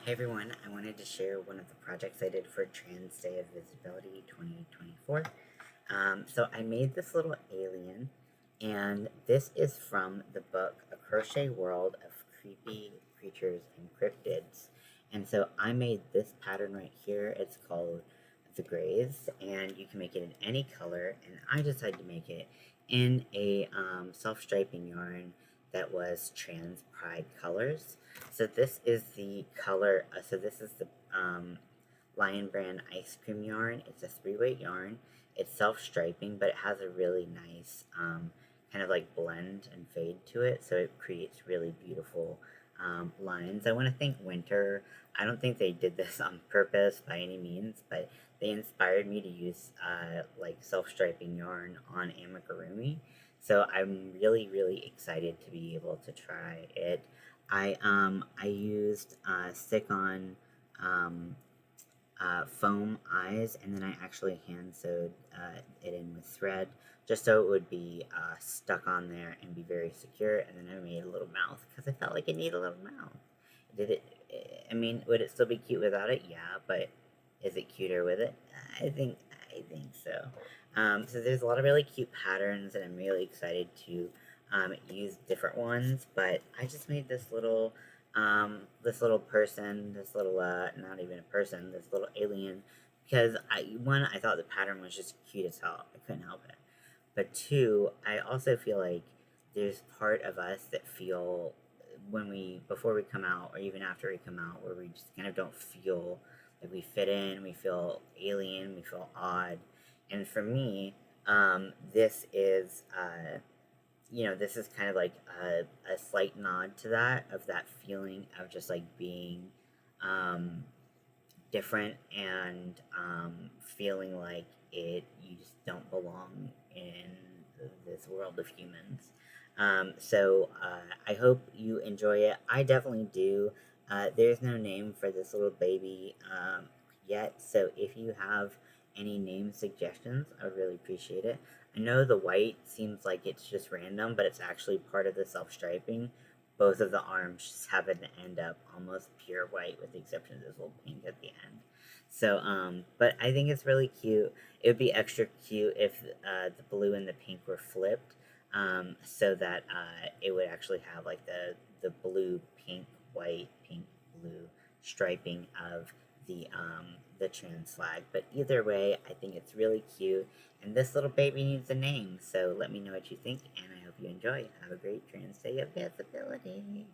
Hey everyone, I wanted to share one of the projects I did for Trans Day of Visibility 2024. So I made this little alien, and this is from the book A Crochet World of Creepy Creatures and Cryptids. And so I made this pattern right here. It's called the Grays, and you can make it in any color, and I decided to make it in a self-striping yarn that was trans pride colors. So this is the color, so this is the Lion Brand ice cream yarn. It's a 3-weight yarn. It's self-striping, but it has a really nice kind of like blend and fade to it, so it creates really beautiful lines. I want to thank Winter. I don't think they did this on purpose by any means, but they inspired me to use like self-striping yarn on amigurumi. So I'm really excited to be able to try it. I used stick-on foam eyes, and then I actually hand sewed it in with thread, just so it would be stuck on there and be very secure. And then I made a little mouth because I felt like it needed a little mouth. Did it? I mean, would it still be cute without it? Yeah, but is it cuter with it? I think so. So there's a lot of really cute patterns, and I'm really excited to use different ones. But I just made this little person, this little not even a person, this little alien, because I thought the pattern was just cute as hell. I couldn't help it. But two, I also feel like there's part of us that feel before we come out, or even after we come out, where we just kind of don't feel like we fit in, we feel alien, we feel odd. And for me, this is this is kind of like a slight nod to that, of that feeling of just like being different, and feeling like you just don't belong in this world of humans. So I hope you enjoy it. I definitely do. There's no name for this little baby yet, so if you have any name suggestions, I would really appreciate it. I know the white seems like it's just random, but it's actually part of the self-striping. Both of the arms just happen to end up almost pure white, with the exception of this little pink at the end. So, but I think it's really cute. It would be extra cute if the blue and the pink were flipped, so that it would actually have like the blue, pink, white, pink, blue striping of the trans flag. But either way, I think it's really cute, and this little baby needs a name. So let me know what you think, and I hope you enjoy. Have a great Trans Day of Visibility.